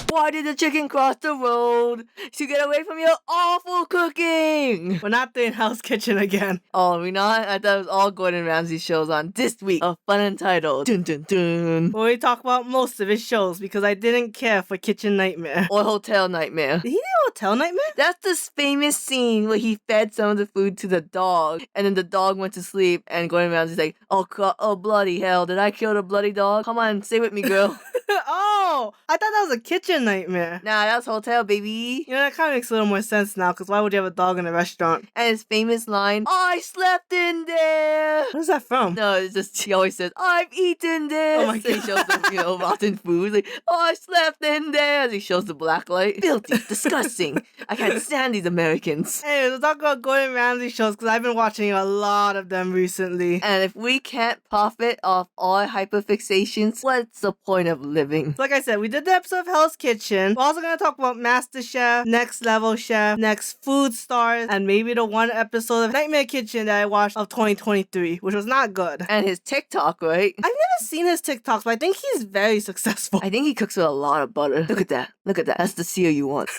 Why did the chicken cross the road? To get away from your awful cooking! We're not doing Hell's Kitchen again. Oh, are we not? I thought it was all Gordon Ramsay shows on this week of FunUntitled. Dun dun dun. Well, we talk about most of his shows because I didn't care for Kitchen Nightmare. Or Hotel Nightmare. Did he do Hotel Nightmare? That's this famous scene where he fed some of the food to the dog, and then the dog went to sleep, and Gordon Ramsay's like, oh bloody hell, did I kill the bloody dog? Come on, stay with me, girl. Oh, I thought that was a Kitchen Nightmare. Nah, that's Hotel, baby. You know, that kind of makes a little more sense now, because why would you have a dog in a restaurant? And his famous line, I slept in there. Where's that from? No, it's just, he always says, I've eaten this. Oh my So he shows them, rotten food. Like, I slept in there. As he shows the black light. Filthy, disgusting. I can't stand these Americans. Hey, let's talk about Gordon Ramsay shows, because I've been watching a lot of them recently. And if we can't profit off all hyperfixations, what's the point of living? Like I said, we did the episode of Hell's Kitchen. We're also going to talk about MasterChef, Next Level Chef, Next Food Stars, and maybe the one episode of Nightmare Kitchen that I watched of 2023, which was not good. And his TikTok, right? I've never seen his TikToks, but I think he's very successful. I think he cooks with a lot of butter. Look at that. Look at that. That's the seal you want.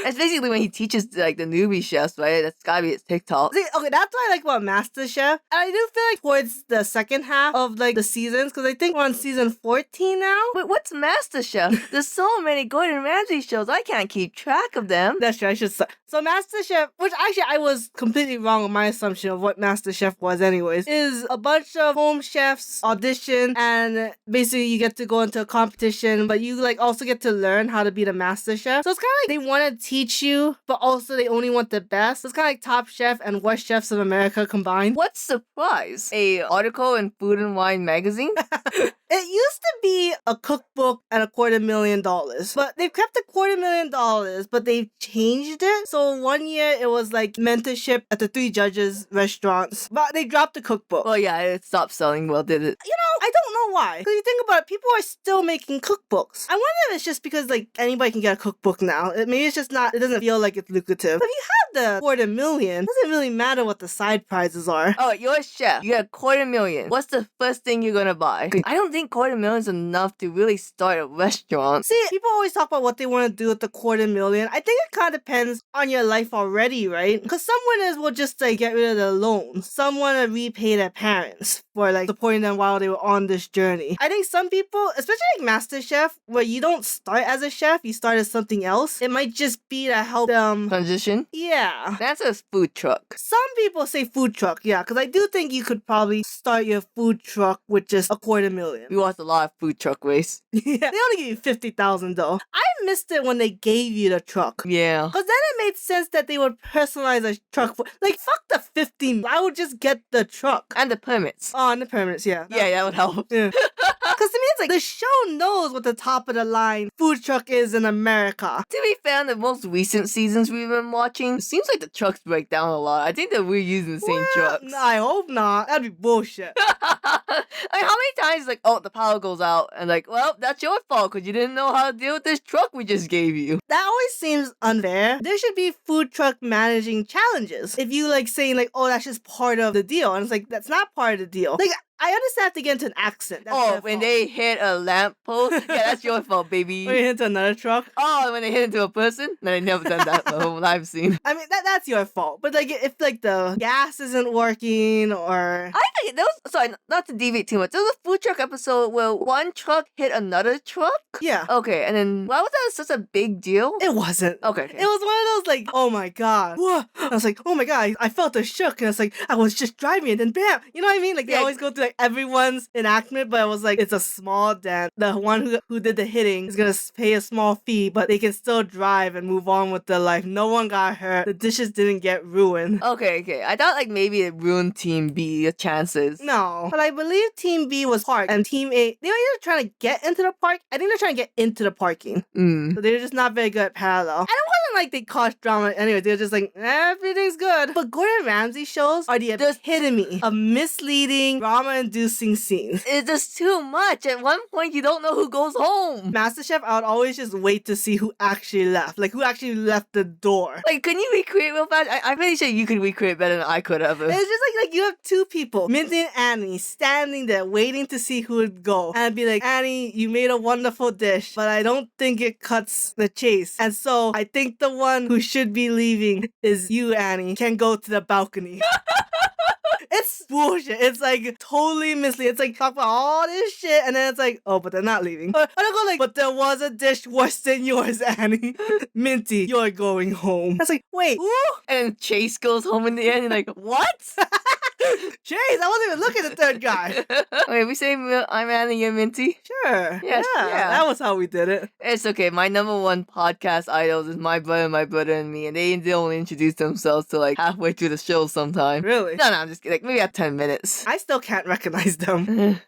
It's basically when he teaches like the newbie chefs, right? That's gotta be his TikTok. See, okay, that's what I like about MasterChef. And I do feel like towards the second half of like the seasons, because I think we're on season 14 now. Wait, what's MasterChef? There's so many Gordon Ramsay shows, I can't keep track of them. That's true, I should say. So MasterChef, which actually I was completely wrong on my assumption of what MasterChef was anyways, is a bunch of home chefs audition and basically you get to go into a competition, but you like also get to learn how to be the master chef. So it's kind of like they want to teach you, but also they only want the best. So it's kind of like Top Chef and Worst Chefs of America combined. What's the prize? A article in Food and Wine magazine? It used to be a cookbook and $250,000, but they've kept $250,000, but they've changed it. So one year it was like mentorship at the 3 Judges restaurants, but they dropped the cookbook. Oh yeah, it stopped selling well, did it? You know, I don't know why. Because you think about it, people are still making cookbooks. I wonder if it's just because like anybody can get a cookbook now. Maybe it's just not, it doesn't feel like it's lucrative. But if you have the $250,000, it doesn't really matter what the side prizes are. Oh, you're a chef. You get $250,000. What's the first thing you're gonna buy? I don't think $250,000 is enough to really start a restaurant. See, people always talk about what they want to do with the $250,000. I think it kind of depends on your life already, right? Because some winners will just like get rid of their loans. Some want to repay their parents for like supporting them while they were on this journey. I think some people, especially like MasterChef, where you don't start as a chef, you start as something else. It might just be to help them Transition? Yeah. That's a food truck. Some people say food truck, yeah, because I do think you could probably start your food truck with just $250,000. We watched a lot of food truck race. Yeah, they only give you $50,000 though. I missed it when they gave you the truck. Yeah. Because then it made sense that they would personalize a truck for, like, fuck the 50. I would just get the truck. And the permits. Oh, and the permits, yeah. Yeah, that would help. Yeah. Because to me, it's like the show knows what the top of the line food truck is in America. To be fair, in the most recent seasons we've been watching, it seems like the trucks break down a lot. I think that we're using the same trucks. I hope not. That'd be bullshit. Like, how many times, like, oh, the power goes out, and like, well, that's your fault, because you didn't know how to deal with this truck we just gave you. That always seems unfair. There should be food truck managing challenges. If you, like, saying, like, oh, that's just part of the deal. And it's like, that's not part of the deal. Like, I understand have to get into an accent. That's Oh, when they hit a lamppost? Yeah, that's your fault, baby. When you hit into another truck? Oh, when they hit into a person? No, they never done that the whole I've seen. I mean, that's your fault. But, like, if, like, the gas isn't working or... I think there was, sorry, not to deviate too much, there was a food truck episode where one truck hit another truck? Yeah. Okay, and then why was that such a big deal? It wasn't. Okay. It was one of those, like, oh my god. Whoa. I was like, oh my god, I felt a shook. And it's like, I was just driving and then bam. You know what I mean? Like, they always go through, like, everyone's enactment, but it was like, it's a small dent. The one who did the hitting is gonna pay a small fee, but they can still drive and move on with their life. No one got hurt. The dishes didn't get ruined. Okay. I thought, like, maybe it ruined Team B's chances. No. But I believe Team B was parked and Team A, they were either trying to get into the park. I think they're trying to get into the parking. So they were just not very good at parallel. And it like they cause drama anyway. They're just like, everything's good. But Gordon Ramsay shows are the epitome of misleading, drama-inducing scenes. It's just too much. At one point, you don't know who goes home. MasterChef, I would always just wait to see who actually left. Like, who actually left the door. Like, can you recreate real fast? I'm pretty sure you could recreate better than I could ever. It's just like you have two people, Minty and Annie, standing there waiting to see who would go. And I'd be like, Annie, you made a wonderful dish, but I don't think it cuts the chase. And so I think the one who should be leaving is you, Annie. Can go to the balcony. It's bullshit. It's like totally misleading. It's like talk about all this shit and then it's like, oh, but they're not leaving. I don't go like, but there was a dish worse than yours, Annie. Minty, you're going home. I was like, wait, who? And Chase goes home in the end. You're like, what? Chase, I wasn't even looking at the third guy. Wait, we say I'm Annie, you're Minty? Sure. Yes, yeah. That was how we did it. It's okay. My number one podcast idols is my brother, and me. And they only introduce themselves to like halfway through the show sometime. Really? No, I'm just kidding. Like, maybe at 10 minutes. I still can't recognize them.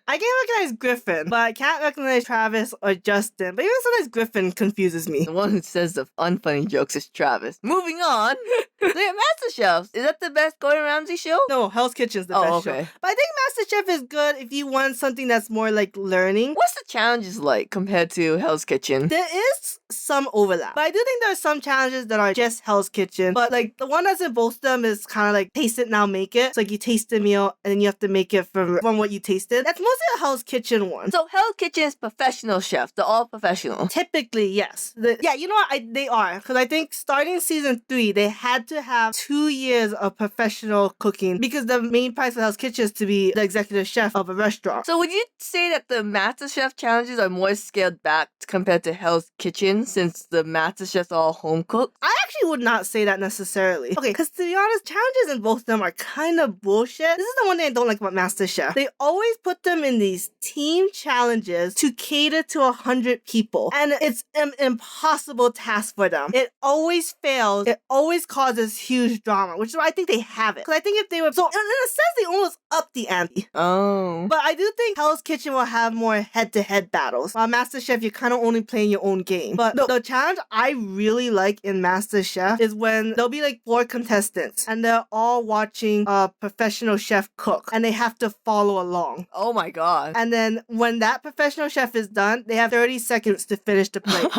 I can recognize Griffin, but I can't recognize Travis or Justin. But even sometimes Griffin confuses me. The one who says the unfunny jokes is Travis. Moving on. Look at MasterChef. Is that the best Gordon Ramsay show? No, Hell's Kitchen's the best show. But I think MasterChef is good if you want something that's more like learning. What's the challenges like compared to Hell's Kitchen? There is some overlap. But I do think there are some challenges that are just Hell's Kitchen. But like the one that's in both of them is kind of like taste it now, make it. It's like you taste the meal and then you have to make it from what you tasted. That's mostly a Hell's Kitchen one. So Hell's Kitchen is professional chefs. They're all professional. Typically, yes. Yeah, you know what? They are. Because I think starting season 3, they had to have 2 years of professional cooking because the main prize for Hell's Kitchen is to be the executive chef of a restaurant. So would you say that the MasterChef challenges are more scaled back compared to Hell's Kitchen since the MasterChefs are all home cooked? I actually would not say that necessarily. Okay, because to be honest, challenges in both of them are kind of bullshit. This is the one thing I don't like about MasterChef. They always put them in these team challenges to cater to 100 people. And it's an impossible task for them. It always fails. It always causes huge drama, which is why I think they have it. Because I think if they were... So in a sense, they almost up the ante. Oh. But I do think Hell's Kitchen will have more head-to-head battles. While MasterChef, you're kind of only playing your own game. But the challenge I really like in MasterChef is when there'll be like 4 contestants and they're all watching a professional chef cook and they have to follow along. Oh my god. And then when that professional chef is done, they have 30 seconds to finish the plate.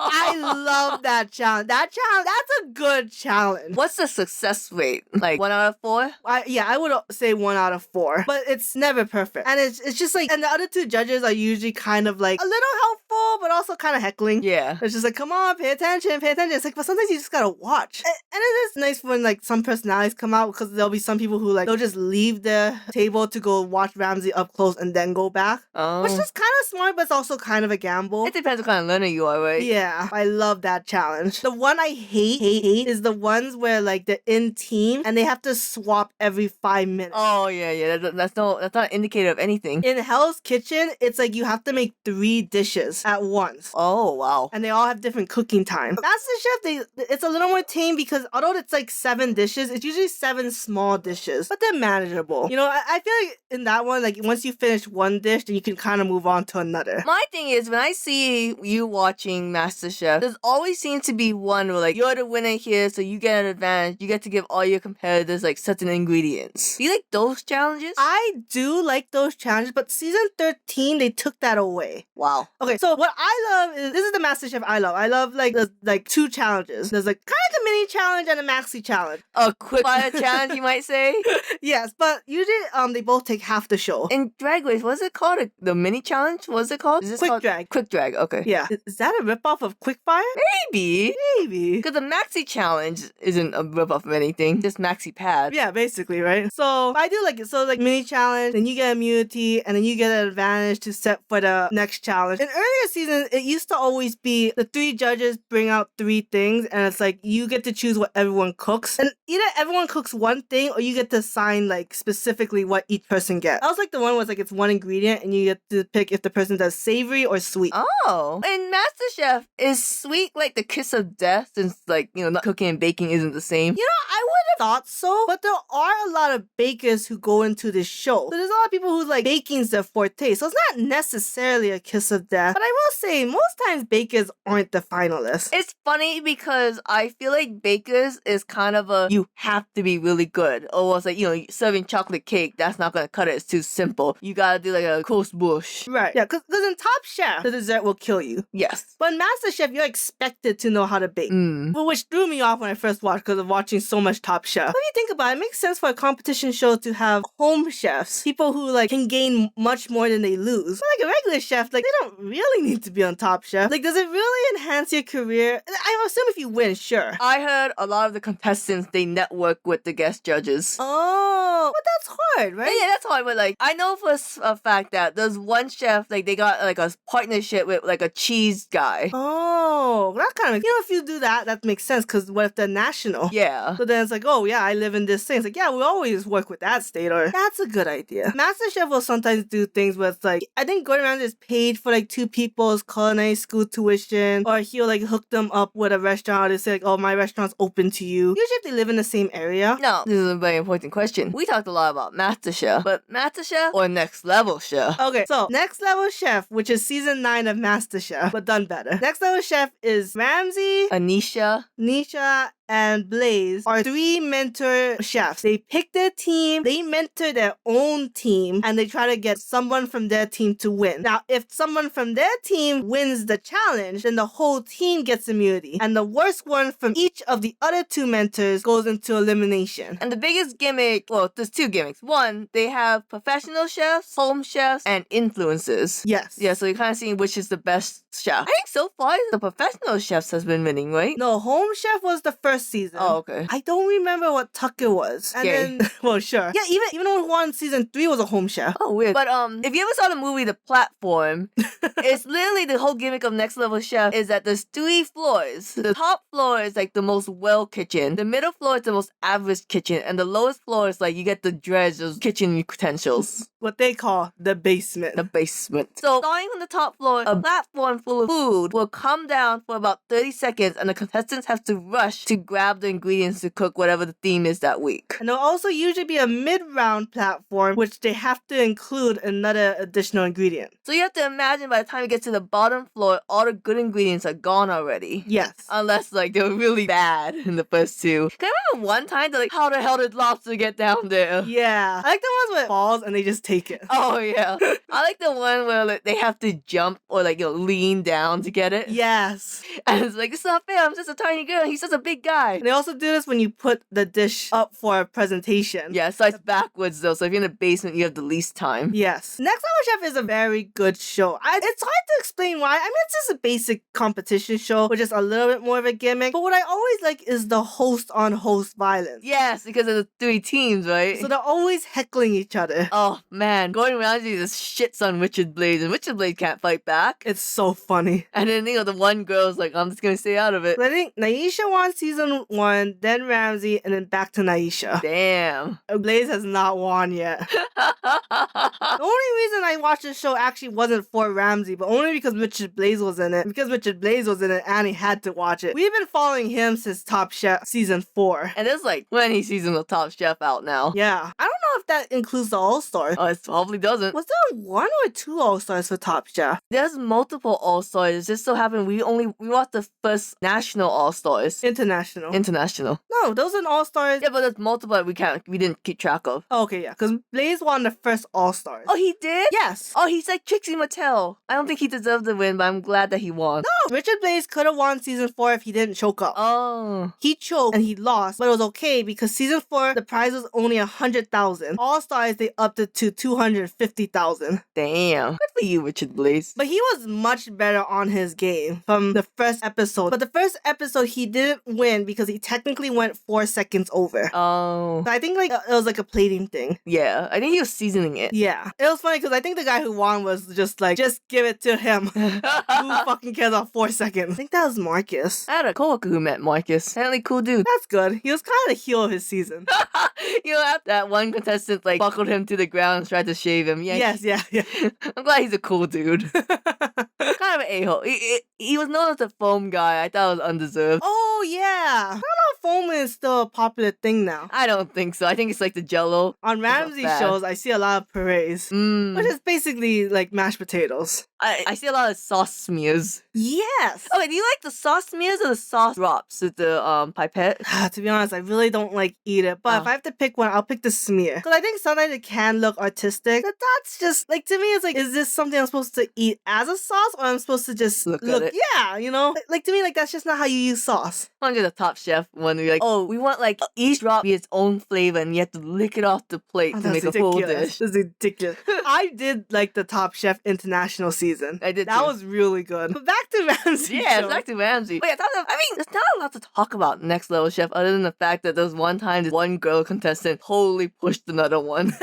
I love that challenge. That's a good challenge. What's the success rate? Like 1 out of 4? I would say 1 out of 4. But it's never perfect. And it's just like, and the other 2 judges are usually kind of like a little helpful, but also kind of heckling. Yeah. It's just like, come on, pay attention. It's like, but sometimes you just gotta watch. And it is nice when like some personalities come out because there'll be some people who like, they'll just leave their table to go watch Ramsay up close and then go back. Oh. Which is kind of smart, but it's also kind of a gamble. It depends what kind of learner you are, right? Yeah, I love that challenge. The one I hate is the ones where like they're in team and they have to swap every 5 minutes. Oh yeah. That's not an indicator of anything. In Hell's Kitchen, it's like you have to make 3 dishes at once. Oh wow. And they all have different cooking time. MasterChef, it's a little more tame because although it's like 7 dishes, it's usually 7 small dishes, but they're manageable. You know, I feel like in that one, like once you finish one dish, then you can kind of move on to another. My thing is, when I see you watching MasterChef, there's always seems to be one where like you're the winner here, so you get an advantage. You get to give all your competitors like certain ingredients. Do you like those challenges? I do like those challenges, but season 13 they took that away. Wow. Okay, so what I love is this is the MasterChef I love. I love like there's like 2 challenges. There's like kind of like a mini challenge and a maxi challenge. A quick fire challenge, you might say. Yes, but usually they both take half the show. In Drag Race, what's it called? The mini challenge? What's it called? Is this Quick called Drag. Quick Drag. Okay. Yeah. Is that a ripoff of Quickfire? Maybe. Maybe. Because the maxi challenge isn't a ripoff of anything. Just maxi pads. Yeah, basically, right? So I do like it. So like mini challenge, then you get immunity, and then you get an advantage to set for the next challenge. In earlier seasons, it used to always be the 3 judges bring out 3 things, and it's like you get to choose what everyone cooks. And either everyone cooks one thing, or you get to assign like specifically what each person gets. I was like the one where it's like it's one ingredient, and you get to pick if the person does savory or sweet. Oh. And MasterChef is sweet like the kiss of death since like, not cooking and baking isn't the same? I would have thought so, but there are a lot of bakers who go into this show. So there's a lot of people who like baking's their forte. So it's not necessarily a kiss of death. But I will say, most times bakers aren't the finalists. It's funny because I feel like bakers is kind of you have to be really good. Or it's like, serving chocolate cake, that's not gonna cut it. It's too simple. You gotta do like a coast bush. Right. Yeah, because in Top Chef, the dessert will kill you. Yes. But in MasterChef, you're expected to know how to bake. Mm. Which threw me off when I first watched because of watching so much Top Chef. What do you think about it? It makes sense for a competition show to have home chefs. People who like can gain much more than they lose. But like a regular chef, like they don't really need to be on Top Chef. Like, does it really enhance your career? I assume if you win, sure. I heard a lot of the contestants, they network with the guest judges. Oh, but that's hard, right? Yeah, that's hard, but like, I know for a fact that there's one chef, like, they got like a partnership with like a cheese guy. Oh, that's kind of, if you do that, that makes sense, because what if they're national? Yeah. So then it's like, oh yeah, I live in this thing. It's like, yeah, we always work with that state, or that's a good idea. MasterChef will sometimes do things with like, I think Gordon Ramsay is paid for like two people's culinary school tuition, or he'll like hook them up with a restaurant, or they say like, oh, my restaurant's open to you. Usually if they live in the same area. No, this is a very important question. We talked a lot about MasterChef, but MasterChef or Next Level Chef? Okay, so Next Level Chef, which is season 9 of MasterChef, but done better. Next Level Chef is Ramsay, Anisha, Nisha, and Blaze are 3 mentor chefs. They pick their team, they mentor their own team, and they try to get someone from their team to win. Now, if someone from their team wins the challenge, then the whole team gets immunity. And the worst one from each of the other 2 mentors goes into elimination. And the biggest gimmick, well, there's 2 gimmicks. One, they have professional chefs, home chefs, and influencers. Yes. Yeah, so you're kind of seeing which is the best chef. I think so far, the professional chefs has been winning, right? No, Home Chef was the first season. Oh, okay. I don't remember what Tucker was. And then, well, sure. Yeah, even when one season 3 was a home chef. Oh, weird. But if you ever saw the movie The Platform, it's literally the whole gimmick of Next Level Chef is that there's 3 floors. The top floor is like the most well kitchen. The middle floor is the most average kitchen. And the lowest floor is like you get the dredge, those kitchen utensils. What they call the basement. The basement. So starting on the top floor, a platform full of food will come down for about 30 seconds and the contestants have to rush to grab the ingredients to cook whatever the theme is that week. And there'll also usually be a mid-round platform which they have to include another additional ingredient. So you have to imagine by the time you get to the bottom floor, all the good ingredients are gone already. Yes. Unless like they were really bad in the first 2. Can I remember one time they're like, how the hell did lobster get down there? Yeah. I like the ones with balls and they just take it. Oh yeah. I like the one where like, they have to jump or like lean down to get it. Yes. And it's like, it's not fair, I'm just a tiny girl, he's just a big guy. And they also do this when you put the dish up for a presentation. Yeah, so it's backwards though, so if you're in the basement you have the least time. Yes. Next Level Chef is a very good show. It's hard to explain why. I mean, it's just a basic competition show, which is a little bit more of a gimmick. But what I always like is the host-on-host violence. Yes, because of the 3 teams, right? So they're always heckling each other. Oh man, Gordon Ramsay just shits on Richard Blades, and Richard Blades can't fight back. It's so funny. And then, the one girl's like, I'm just gonna stay out of it. So I think Naisha won season 1, then Ramsay, and then back to Naisha. Damn. Blaze has not won yet. The only reason I watched this show actually wasn't for Ramsay, but only because Richard Blades was in it. Because Richard Blades was in it, Annie had to watch it. We've been following him since Top Chef season 4. And there's like 20 seasons of Top Chef out now. Yeah. I don't know if that includes the All-Stars. Oh, it probably doesn't. Was there 1 or 2 All-Stars for Top Chef? There's multiple All-Stars. It just so happened we watched the first national All-Stars. International. No, those are All-Stars. Yeah, but there's multiple that we didn't keep track of. Oh, okay, yeah, because Blaze won the first All-Stars. Oh, he did? Yes. Oh, he's like Trixie Mattel. I don't think he deserved the win, but I'm glad that he won. No, Richard Blaze could have won season 4 if he didn't choke up. Oh. He choked and he lost, but it was okay because season 4, the prize was only 100,000. All-Stars, they upped it to 250,000. Damn. Good for you, Richard Blaze. But he was much better on his game from the first episode. But the first episode, he didn't win because he technically went 4 seconds over. Oh. So I think like it was like a plating thing. Yeah, I think he was seasoning it. Yeah. It was funny because I think the guy who won was just like, just give it to him. Who fucking cares about 4 seconds? I think that was Marcus. I had a coworker who met Marcus. Apparently cool dude. That's good. He was kind of the heel of his season. That one contestant like buckled him to the ground and tried to shave him. Yeah. Yes, yeah. I'm glad he's a cool dude. Kind of an a-hole. He was known as the foam guy. I thought it was undeserved. Oh, yeah. I don't know if foam is still a popular thing now. I don't think so. I think it's like the Jello. On Ramsay bad. shows, I see a lot of purees, which is basically like mashed potatoes. I see a lot of sauce smears. Yes. Okay, do you like the sauce smears or the sauce drops with the pipette? To be honest, I really don't like either. But if I have to pick one, I'll pick the smear. Because I think sometimes it can look artistic. But that's just, like, to me, it's like, is this something I'm supposed to eat as a sauce or I'm supposed to just Look at it. Yeah, you know? Like, to me, like, that's just not how you use sauce. Under the Top Chef when we're like, oh, we want like each drop be its own flavor and you have to lick it off the plate to make a full dish. That's ridiculous. I did like the Top Chef International season. I did That too. was really good. But back to Ramsay. Yeah, show. back to Ramsay. Wait, I mean, there's not a lot to talk about Next Level Chef other than the fact that there was one time this one girl contestant totally pushed another one.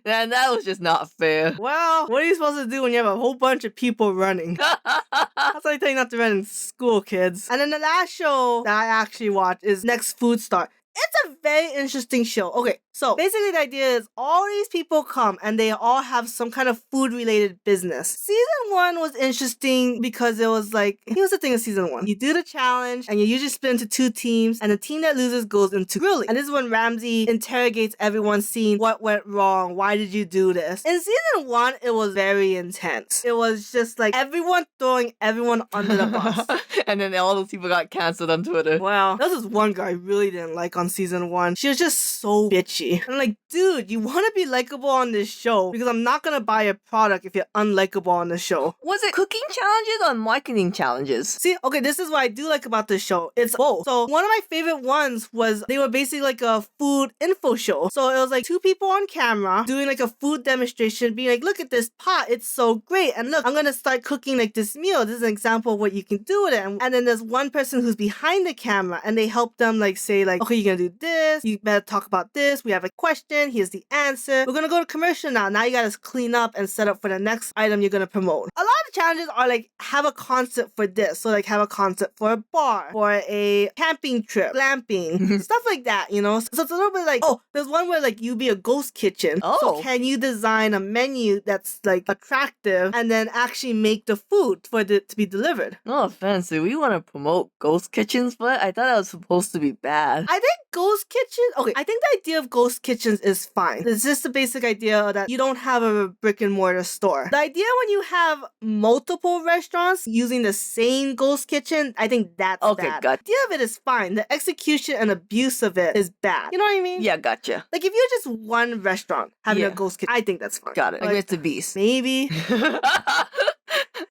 And that was just not fair. Well, what are you supposed to do when you have a whole bunch of people running? That's why I tell you not to run in school, kids. And then the last show that I actually watched is Next Food Star. It's a very interesting show. Okay, so basically the idea is all these people come and they all have some kind of food-related business. Season 1 was interesting because it was like, here's the thing with Season 1. You do the challenge and you usually split into 2 teams and the team that loses goes into grilling. And this is when Ramsay interrogates everyone, seeing what went wrong, why did you do this? In Season 1, it was very intense. It was just like everyone throwing everyone under the bus. And then all those people got cancelled on Twitter. Wow. There was this one girl I really didn't like on Season 1. She was just so bitchy. I'm like, dude, you want to be likable on this show because I'm not going to buy a product if you're unlikable on the show. Was it cooking challenges or marketing challenges? See, okay, this is what I do like about this show. It's both. So one of my favorite ones was they were basically like a food info show. So it was like 2 people on camera doing like a food demonstration, being like, look at this pot, it's so great. And look, I'm going to start cooking like this meal. This is an example of what you can do with it. And then there's one person who's behind the camera and they help them like say like, okay, you're going to do this. You better talk about this. We have a question. Here's the answer. We're going to go to commercial now. Now you got to clean up and set up for the next item you're going to promote. A lot of the challenges are like, have a concept for this. So like have a concept for a bar, for a camping trip, glamping, stuff like that, you know? So it's a little bit like, oh, there's one where like you be a ghost kitchen. Oh. So can you design a menu that's like attractive and then actually make the food for it to be delivered? No offense, do we want to promote ghost kitchens, but I thought that was supposed to be bad. I think ghost kitchen, okay, I think the idea of ghost kitchens is fine. It's just the basic idea that you don't have a brick and mortar store. The idea when you have multiple restaurants using the same ghost kitchen, I think that's Okay, bad. got The idea of it is fine. The execution and abuse of it is bad. You know what I mean? Yeah, gotcha. Like if you're just one restaurant having Yeah. a ghost kitchen, I think that's fine. Got it. Like Mr. Beast. Maybe.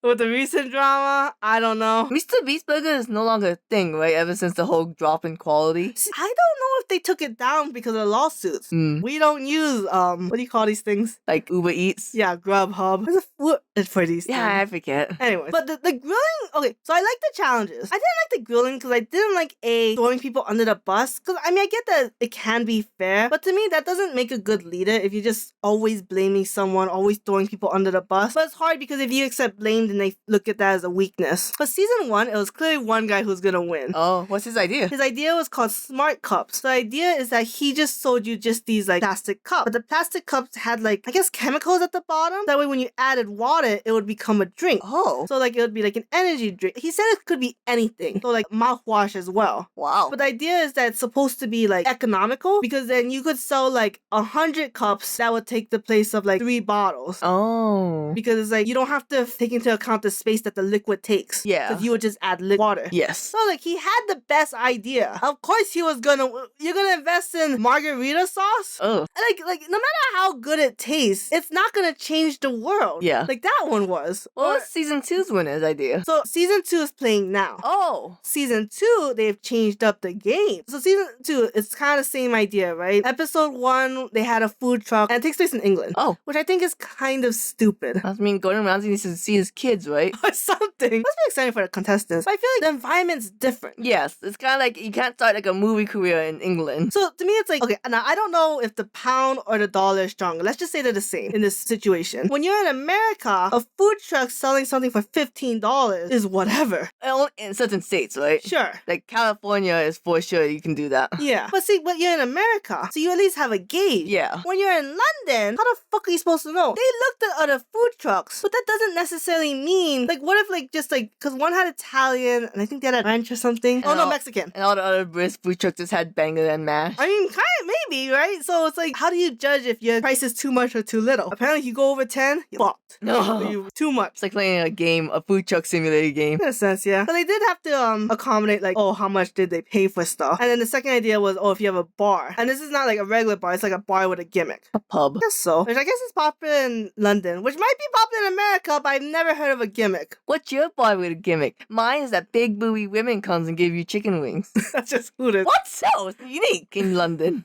With the recent drama, I don't know. Mr. Beast Burger is no longer a thing, right? Ever since the whole drop in quality. See, I don't know if they took it down because of lawsuits. We don't use, what do you call these things? Like Uber Eats. Yeah, Grubhub. There's a food for these Yeah, I things. forget. Anyway, but the grilling, okay, so I like the challenges. I didn't like the grilling because I didn't like throwing people under the bus. Because, I mean, I get that it can be fair, but to me, that doesn't make a good leader if you're just always blaming someone, always throwing people under the bus. But it's hard because if you accept blame, then they look at that as a weakness. But Season 1, it was clearly one guy who's gonna win. Oh, what's his idea? His idea was called Smart Cups. The idea is that he just sold you just these like plastic cups. But the plastic cups had like, I guess, chemicals at the bottom. That way when you added water, it would become a drink. Oh. So like it would be like an energy drink. He said it could be anything. So like mouthwash as well. Wow. But the idea is that it's supposed to be like economical because then you could sell like 100 cups that would take the place of like 3 bottles. Oh. Because it's like you don't have to take into account the space that the liquid takes. Yeah. Because you would just add water. Yes. So like he had the best idea. Of course you're gonna invest in margarita sauce? Oh. Like no matter how good it tastes, it's not gonna change the world. Yeah. Like that one was. What was Season 2's winner's idea? So Season 2 is playing now. Oh. Season 2, they've changed up the game. So Season 2, it's kind of the same idea, right? Episode 1, they had a food truck, and it takes place in England. Oh. Which I think is kind of stupid. I mean, Gordon Ramsay needs to see his kids, right? Or something. Must be exciting for the contestants. But I feel like the environment's different. Yes. It's kind of like you can't start like a movie career in England. So to me, it's like, okay, now I don't know if the pound or the dollar is stronger. Let's just say they're the same in this situation. When you're in America, a food truck selling something for $15 is whatever. In certain states, right? Sure. Like California is for sure you can do that. Yeah. But see, but you're in America, so you at least have a gauge. Yeah. When you're in London, how the fuck are you supposed to know? They looked at other food trucks, but that doesn't necessarily mean, like, what if, like, just, like, because one had Italian, and I think they had ranch or something. Oh, no, Mexican. And all the other brisk food trucks just had banger and mash. I mean, kind of, maybe, right? So it's like, how do you judge if your price is too much or too little? Apparently, you go over 10, you're fucked. No. You too much. It's like playing a game, a food truck simulator game. In a sense, yeah. But they did have to accommodate, like, oh, how much did they pay for stuff? And then the second idea was, oh, if you have a bar. And this is not like a regular bar, it's like a bar with a gimmick. A pub. I guess so. Which I guess is popular in London, which might be popular in America, but I've never heard of a gimmick. What's your bar with a gimmick? Mine is that big booby women comes and give you chicken wings. That's just Hooters. What? So it's unique in London.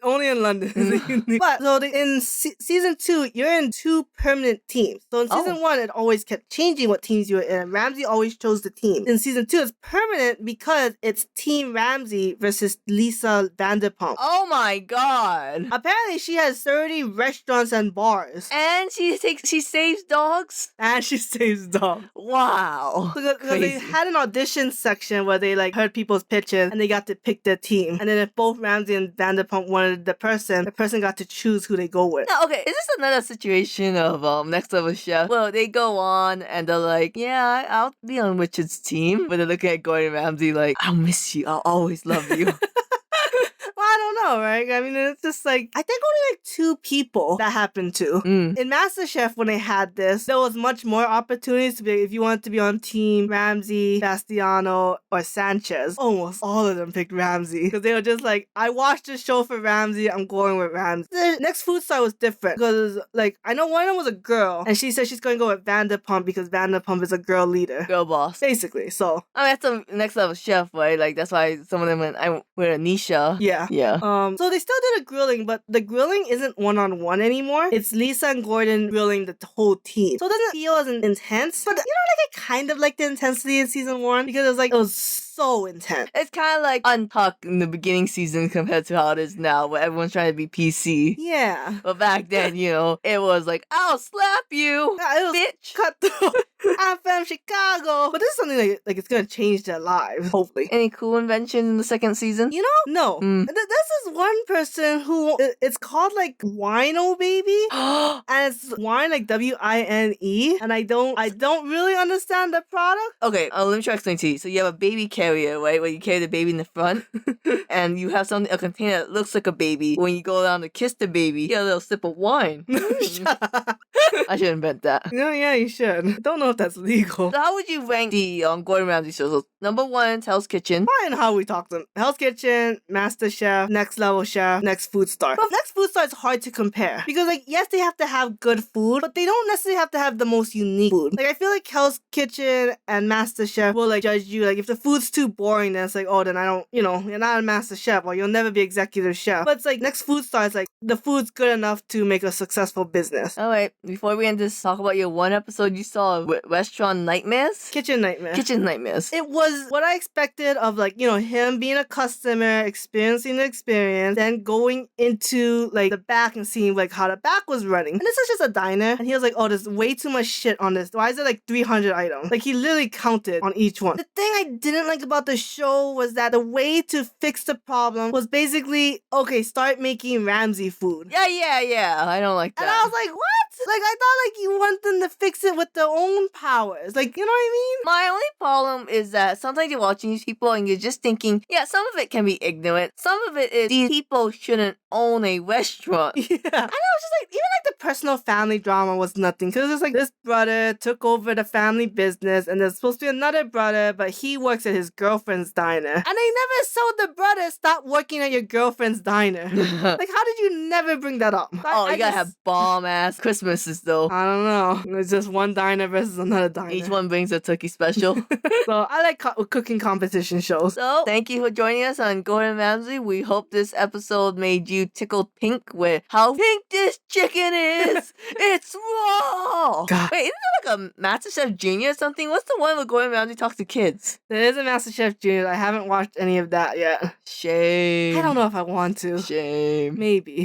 Only in London. But so in season 2, you're in 2 permanent teams. So in season 1, it always kept changing what teams you were in. Ramsay always chose the team. In season 2, it's permanent because it's Team Ramsay versus Lisa Vanderpump. Oh my god. Apparently, she has 30 restaurants and bars. And she saves dogs? And she saves dogs. Wow. So they had an audition section where they like heard people's pitches and they got to pick their team. And then if both Ramsay and Vanderpump wanted the person got to choose who they go with. Now, okay, is this another situation of Next Level Chef? Well, they go on and they're like, yeah, I'll be on Richard's team. But they're looking at Gordon Ramsay like, I'll miss you. I'll always love you. Well, I don't know, right? I mean, it's just like, I think only like 2 people that happened to. In MasterChef, when they had this, there was much more opportunities to be, if you wanted to be on team Ramsay, Bastiano, or Sanchez. Almost all of them picked Ramsay. Because they were just like, I watched the show for Ramsay, I'm going with Ramsay. The next food star was different. Because, like, I know one of them was a girl, and she said she's going to go with Vanderpump because Vanderpump is a girl leader. Girl boss. Basically, so. I mean, that's a Next Level Chef, right? Like, that's why some of them went with Anisha. Yeah. Yeah. So they still did a grilling, but the grilling isn't one-on-one anymore. It's Lisa and Gordon grilling the whole team. So it doesn't feel as intense. But, you know, like, I kind of like the intensity in season 1 because it was so intense. It's kind of like Untucked in the beginning season compared to how it is now, where everyone's trying to be PC. Yeah. But back then, you know, it was like, I'll slap you, bitch. Cutthroat. I'm from Chicago. But this is something like it's gonna change their lives, hopefully. Any cool inventions in the second season? You know? No. This is one person who, it's called like Wino Baby. And it's wine like W-I-N-E. And I don't really understand the product. Okay, let me try to explain to you. So you have a baby carrier, right, where you carry the baby in the front. And you have a container that looks like a baby. When you go down to kiss the baby, you get a little sip of wine. I should invent that. No, yeah, you should. I don't know if that's legal. So how would you rank the Gordon Ramsay shows? So number 1, Hell's Kitchen. Fine, how we talk them. Hell's Kitchen, Master Chef, Next Level Chef, Next Food Star. But Next Food Star is hard to compare. Because, like, yes, they have to have good food, but they don't necessarily have to have the most unique food. Like, I feel like Hell's Kitchen and Master Chef will, like, judge you. Like, if the food's too boring, then it's like, oh, then I don't, you know, you're not a Master Chef, or you'll never be executive chef. But it's like, Next Food Star is like, the food's good enough to make a successful business. Alright, before we end this, talk about your one episode you saw, Restaurant Nightmares? Kitchen Nightmares. Kitchen Nightmares. It was what I expected of, like, you know, him being a customer, experiencing the experience, then going into, like, the back and seeing, like, how the back was running. And this is just a diner, and he was like, oh, there's way too much shit on this. Why is it, like, 300 items? Like, he literally counted on each one. The thing I didn't like about the show was that the way to fix the problem was basically, okay, start making Ramsay food. Yeah. I don't like that. And I was like, what? Like, I thought, like, you want them to fix it with their own powers. Like, you know what I mean? My only problem is that sometimes you're watching these people and you're just thinking, yeah, some of it can be ignorant. Some of it is these people shouldn't own a restaurant. Yeah. And I was just like, even like the personal family drama was nothing. Because it's like this brother took over the family business and there's supposed to be another brother, but he works at his girlfriend's diner. And they never showed the brother stop working at your girlfriend's diner. Like, how did you never bring that up? You gotta have bomb-ass Christmases, though. I don't know. It's just one diner versus another diner. Each one brings a turkey special. So, I like cooking competition shows. So, thank you for joining us on Gordon Ramsay. We hope this episode made you tickled pink with how pink this chicken is. It's raw. God. Wait, isn't there like a MasterChef Junior or something? What's the one where Gordon Ramsay talks to kids? There is a MasterChef Junior. I haven't watched any of that yet. Shame. I don't know if I want to. Shame. Maybe.